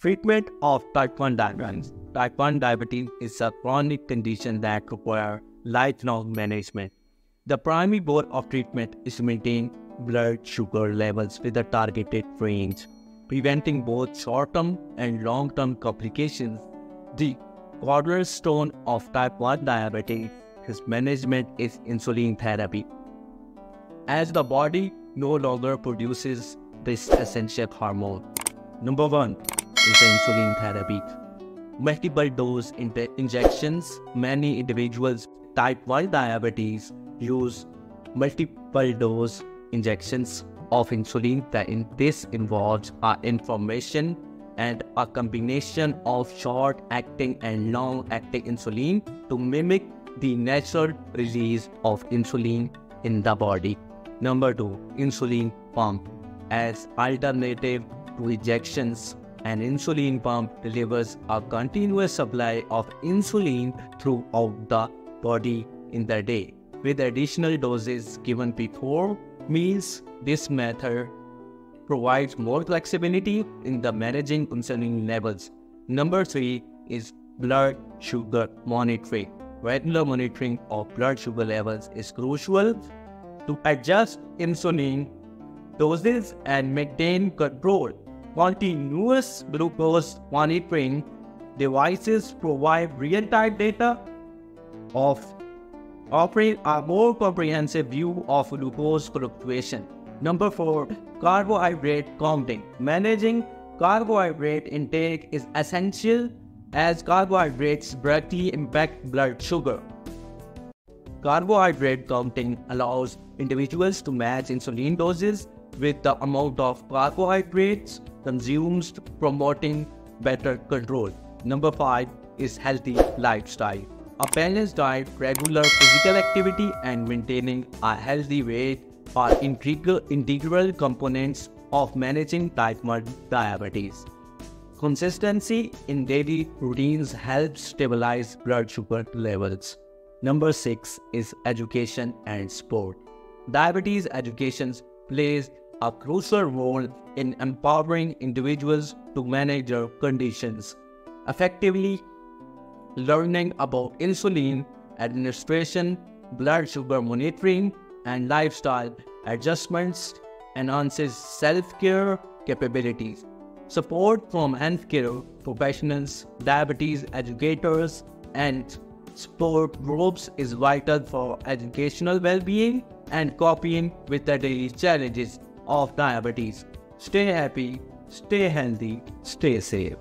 Treatment of type 1 diabetes. Type 1 diabetes is a chronic condition that requires lifelong management. The primary goal of treatment is to maintain blood sugar levels with a targeted range, preventing both short-term and long-term complications. The cornerstone of type 1 diabetes management is insulin therapy. As the body no longer produces this essential hormone. Number 1 is the insulin therapy. Multiple dose injections. Many individuals with type 1 diabetes use multiple dose injections of insulin. This involves inflammation and a combination of short-acting and long-acting insulin to mimic the natural release of insulin in the body. Number 2, insulin pump. As alternative to injections, an insulin pump delivers a continuous supply of insulin throughout the body in the day, with additional doses given before meals. This method provides more flexibility in the managing insulin levels. Number 3 is blood sugar monitoring. Regular monitoring of blood sugar levels is crucial to adjust insulin doses and maintain control. Continuous glucose monitoring devices provide real-time data offering a more comprehensive view of glucose fluctuation. Number 4, carbohydrate counting. Managing carbohydrate intake is essential as carbohydrates directly impact blood sugar. Carbohydrate counting allows individuals to match insulin doses with the amount of carbohydrates consumed, promoting better control. Number 5 is healthy lifestyle. A balanced diet, regular physical activity, and maintaining a healthy weight are integral components of managing type 1 diabetes. Consistency in daily routines helps stabilize blood sugar levels. Number 6 is education and sport. Diabetes education plays a crucial role in empowering individuals to manage their conditions effectively. Learning about insulin administration, blood sugar monitoring, and lifestyle adjustments enhances self-care capabilities. Support from healthcare professionals, diabetes educators, and support groups is vital for educational well-being and coping with the daily challenges of diabetes. Stay happy, stay healthy, stay safe.